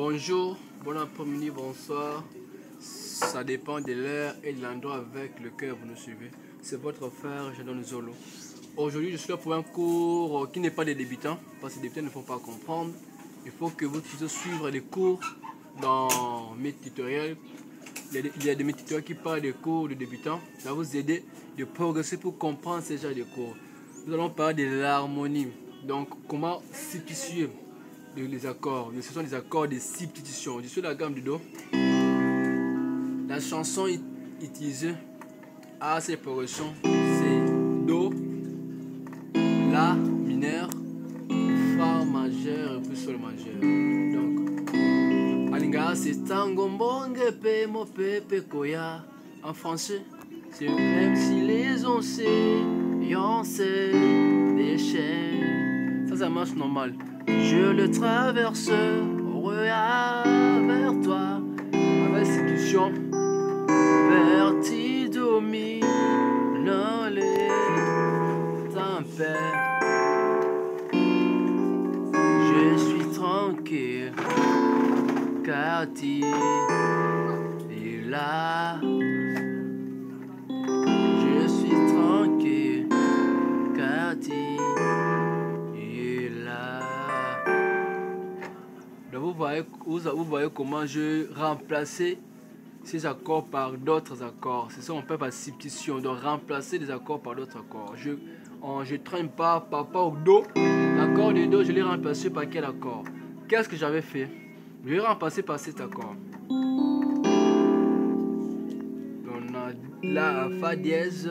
Bonjour, bon après-midi, bonsoir. Ça dépend de l'heure et de l'endroit avec lequel vous nous suivez. C'est votre frère Jadon Zolo. Aujourd'hui, je suis là pour un cours qui n'est pas des débutants, parce que les débutants ne font pas comprendre. Il faut que vous puissiez suivre des cours dans mes tutoriels. Il y a des tutoriels qui parlent des cours de débutants. Ça va vous aider de progresser pour comprendre ces genres de cours. Nous allons parler de l'harmonie. Donc, comment substituer les accords. Ce sont des accords de substitution. Je suis la gamme du Do. La chanson utilisée à cette progression, c'est Do, La mineur, Fa majeur et puis Sol majeur. Donc, en lingala, c'est Tangombonge pe mo pepe koya. En français, c'est même si les océans se déchaînent. Ça marche normal. Je le traverse, vers toi, avec institution, verti domine les tempêtes. Je suis tranquille, car tu es là. Je suis tranquille, car tu es là. Donc vous voyez comment je remplaçais ces accords par d'autres accords. C'est ça qu'on appelle par substitution, de remplacer des accords par d'autres accords. Je traîne pas par rapport au Do. L'accord de Do, je l'ai remplacé par quel accord? Qu'est-ce que j'avais fait? Je l'ai remplacé par cet accord. On a la Fa dièse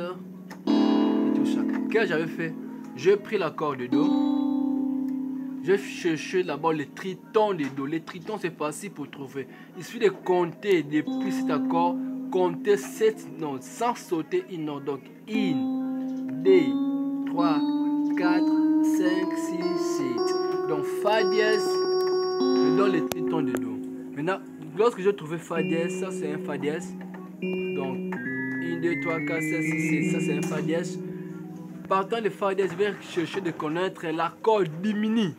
et tout ça. Qu'est-ce que j'avais fait? J'ai pris l'accord de Do. Je vais chercher d'abord les tritons de Do. Les tritons, c'est facile pour trouver. Il suffit de compter depuis cet accord, compter 7 notes sans sauter une note. Donc, In, D, 3, 4, 5, 6, 7. Donc, Fa dièse, je donne les tritons de Do. Maintenant, lorsque je trouve Fa dièse, ça c'est un Fa dièse. Donc, 1, 2, 3, 4, 5, 6, 7, ça c'est un Fa dièse. Partant de Fa dièse, je vais chercher de connaître l'accord diminu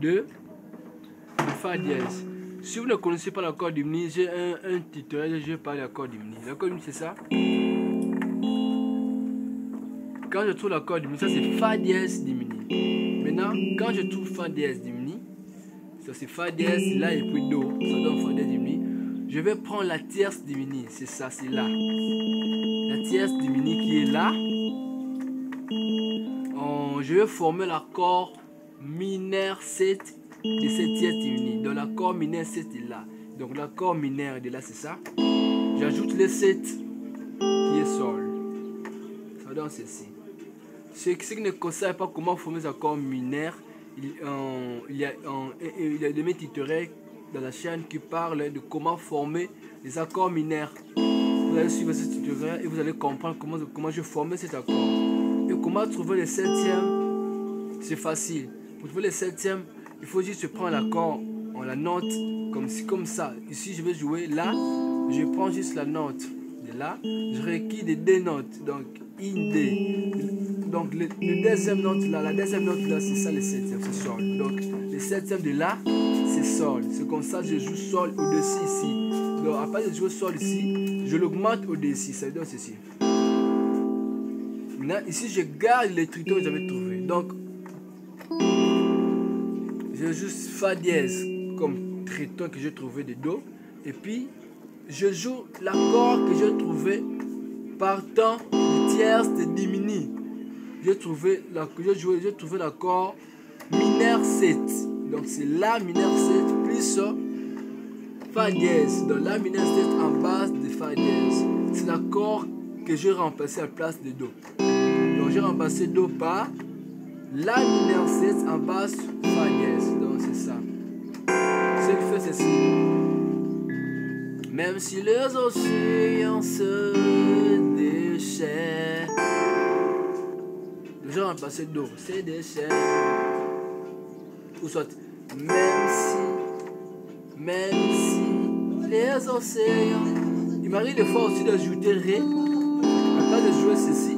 de Fa dièse. Si vous ne connaissez pas l'accord diminu, j'ai un tutoriel, je vais parler de l'accord diminu. L'accord diminu, c'est ça. Quand je trouve l'accord diminu, ça c'est Fa dièse diminu. Maintenant, quand je trouve Fa dièse diminu, ça c'est Fa dièse, là et puis Do, ça donne Fa dièse diminu. Je vais prendre la tierce diminu, c'est ça, c'est là. La tierce diminu qui est là. Je vais former l'accord mineur 7 de cette tierce diminuée. Donc l'accord mineur 7 est là. Donc l'accord mineur de là, c'est ça. J'ajoute le 7 qui est Sol. Ça donne ceci. Ceux qui ne savent pas comment former les accords mineurs, il y a des tutoriels dans la chaîne qui parlent de comment former les accords mineurs. Vous allez suivre ce tutoriel et vous allez comprendre comment je forme cet accord. Et comment trouver le 7e? C'est facile. Pour trouver le 7e, il faut juste prendre l'accord en la note comme ça. Ici, je vais jouer là. Je prends juste la note de là. Je requiers des 2 notes. Donc, In, D. Donc, le deuxième note là, la deuxième note là, c'est ça le 7e, c'est Sol. Donc, le 7e de là, c'est Sol. C'est comme ça que je joue Sol au-dessus ici. Donc, après de jouer Sol ici, je l'augmente au-dessus. Ça donne ceci. Maintenant, ici, je garde les tritons que j'avais trouvés. Donc, je joue Fa dièse comme triton que j'ai trouvé de Do. Et puis, je joue l'accord que j'ai trouvé partant du tierce de diminu. J'ai trouvé l'accord mineur 7. Donc, c'est La mineur 7 plus Fa dièse. Donc, La mineur 7 en base de Fa dièse. C'est l'accord que j'ai remplacé à la place de Do. Donc j'ai remplacé Do par La mineur 7 en basse Fa dièse. Donc c'est ça. Ce qui fait ceci. Même si les océans se déchaînent. J'ai remplacé Do. C'est déchaînent. Ou soit même si les océans. Il m'arrive des fois aussi d'ajouter Ré. Après de jouer ceci,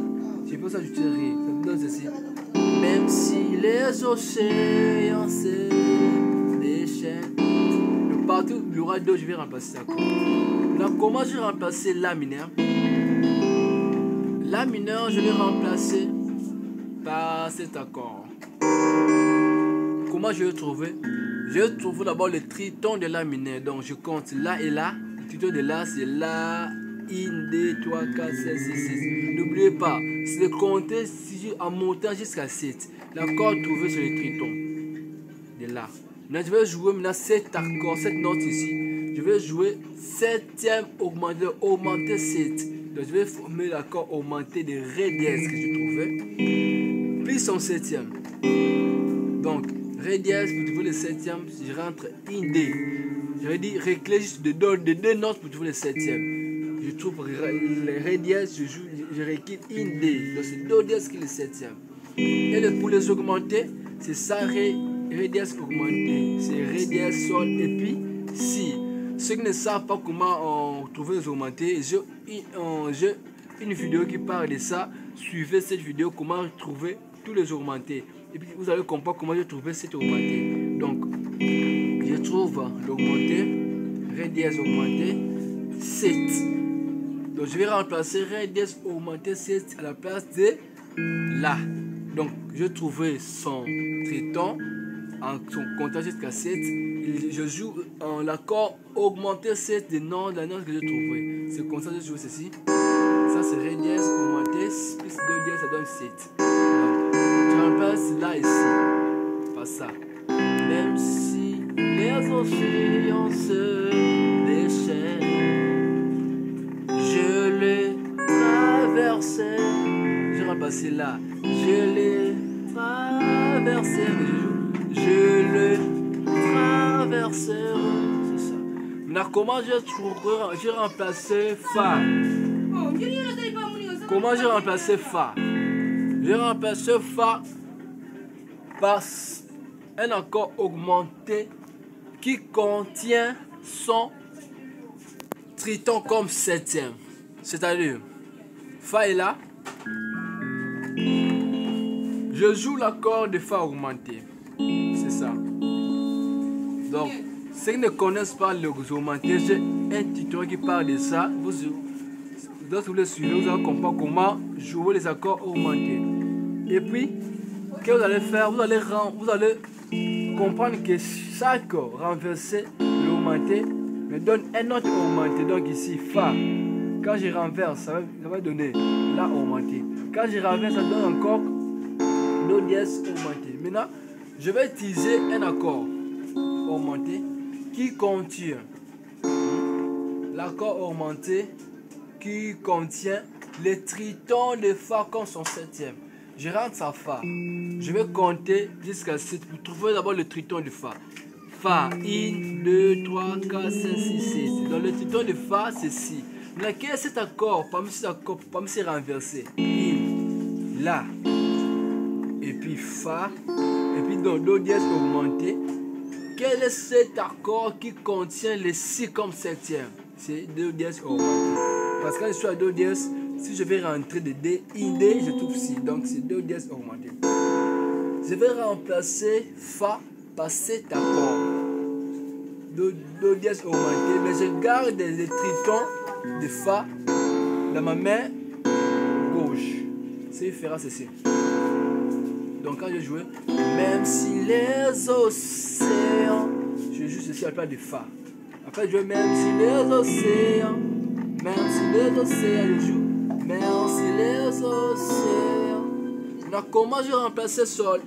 je peux ajouter Ré. Ça me donne ceci. Même si les océans se déchaînent. Fa, Do, je vais remplacer accord. Maintenant, comment je vais remplacer La mineur? La mineur, je vais remplacer par cet accord. Comment je vais trouver? Je vais trouver d'abord le triton de La mineur. Donc je compte La et La. Le triton de La, c'est La, In, D, 3, 4, 5, 6, 6. N'oubliez pas, c'est de compter en montant jusqu'à 7. L'accord trouvé sur le triton de La. Maintenant, je vais jouer maintenant cet accord, cette note ici. Je vais jouer septième augmenté, augmenté 7. Donc je vais former l'accord augmenté de Ré dièse que je trouvais. Puis son septième. Donc, Ré dièse pour trouver le septième, je rentre In D. Je vais dire réclé juste de deux notes pour trouver le septième. Je trouve le Ré dièse, je réclé In D. Donc c'est Do dièse qui est le septième. Et pour les augmenter, c'est ça Ré dièse augmenté. C'est Ré dièse Sol et puis Si. Ceux qui ne savent pas comment trouver les augmentés, j'ai une vidéo qui parle de ça. Suivez cette vidéo, comment trouver tous les augmentés. Et puis vous allez comprendre comment j'ai trouvé cet augmenté. Donc, je trouve l'augmenté, Ré dièse augmenté, 7. Donc, je vais remplacer Ré dièse augmenté 7 à la place de La. Donc, je trouvais son triton en comptant jusqu'à 7. Je joue l'accord augmenté 7 de la note que j'ai trouvé. C'est comme ça que je joue ceci. Ça, c'est Ré dièse augmenté, plus 2 dièse, ça donne 7. Je remplace là ici, pas ça. Même si les océans se déchaînent, je les traversais. Je remplace là, je les traversais. Je les traverserai. C'est ça. Maintenant, comment j'ai remplacé Fa? Comment j'ai remplacé Fa? J'ai remplacé Fa par un accord augmenté qui contient son triton comme septième. C'est-à-dire, Fa est là. Je joue l'accord de Fa augmenté. C'est ça. Donc, ceux qui ne connaissent pas les augmentés, j'ai un tutoriel qui parle de ça. Vous le suivez, vous allez comprendre comment jouer les accords augmentés. Et puis, ce que vous allez faire, vous allez comprendre que chaque renversé, l'augmenté, me donne un autre augmenté. Donc ici, Fa. Quand je renverse, ça va donner La augmenté. Quand je renverse, ça donne encore Do dièse augmenté. Maintenant, je vais utiliser un accord augmenté qui contient l'accord augmenté qui contient le triton de Fa comme son septième. Je rentre sa Fa. Je vais compter jusqu'à 7 pour trouver d'abord le triton de Fa. Fa, In, 2, 3, 4, 5, 6, 7. Donc le triton de Fa, c'est Si. Mais quel est cet accord parmi ces renversés? In, La. Et puis Fa. Et puis dans Do dièse augmenté. Quel est cet accord qui contient le Si comme septième? C'est Do dièse augmenté. Parce que quand je suis à Do dièse, si je vais rentrer de D, In D, je trouve Si. Donc c'est Do dièse augmenté. Je vais remplacer Fa par cet accord. Do dièse augmenté. Mais je garde le triton de Fa dans ma main gauche. C'est fera ceci. Donc quand je joue, même si les océans, je joue ceci à la place de Fa. Après je joue même si les océans, je joue même si les océans. Maintenant comment je remplace Sol?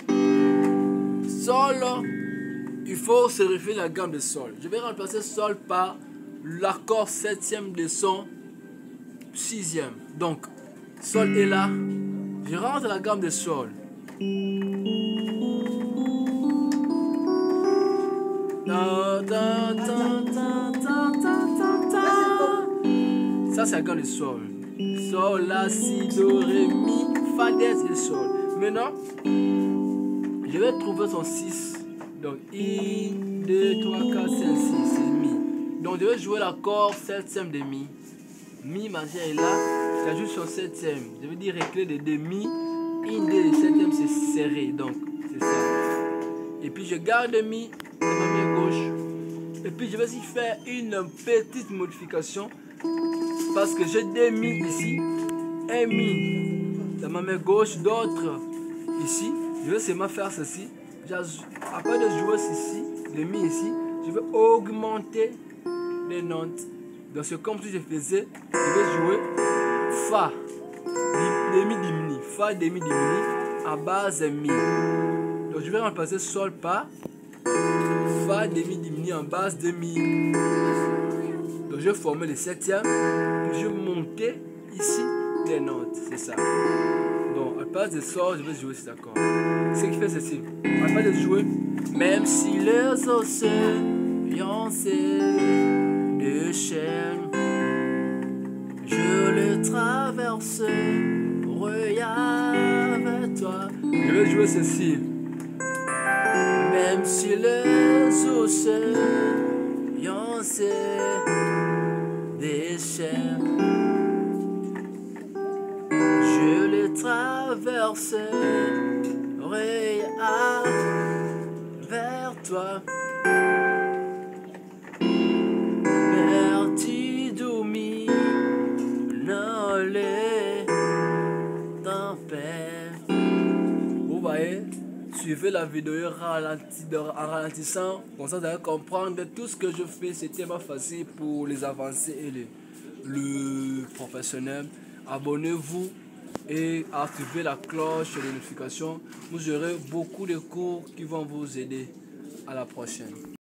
Sol, il faut se référer à la gamme de Sol. Je vais remplacer Sol par l'accord septième de son sixième. Donc Sol est là. Je rentre dans la gamme de Sol. Ça c'est la gamme de Sol. Sol, La, Si, Do, Ré, Mi, Fa dièse et Sol. Maintenant, je vais trouver son 6. Donc, I, 2, 3, 4, 5, 6, c'est Mi. Donc, je vais jouer l'accord septième de Mi. Mi majeur est là, j'ajoute son septième. Je veux dire réclé de Mi. In, D, septième c'est serré. Donc, c'est ça. Et puis, je garde Mi de ma main gauche. Et puis je vais y faire une petite modification parce que j'ai des mi ici, un mi dans ma main gauche, d'autres ici. Je vais seulement faire ceci. Après de jouer ceci, le mi ici, je vais augmenter les notes. Donc c'est comme si je faisais, je vais jouer Fa, demi diminue, Fa demi diminue à base mi. Donc je vais remplacer Sol par Fa demi diminue en base de mi. Donc je vais former le septième, puis je vais monter ici les notes, c'est ça. Donc à base de Sol, je vais jouer cet accord. Ce qui fait ceci, à base de jouer, même si les océans de chair, je les traverse, regarde toi. Je vais jouer ceci. Même si les océans se déchirent, je les traverse, regarde vers toi. Vous voyez, suivez la vidéo en ralentissant, comme ça vous allez comprendre tout ce que je fais. C'est tellement facile pour les avancés et le professionnel. Abonnez-vous et activez la cloche de notification. Vous aurez beaucoup de cours qui vont vous aider. À la prochaine.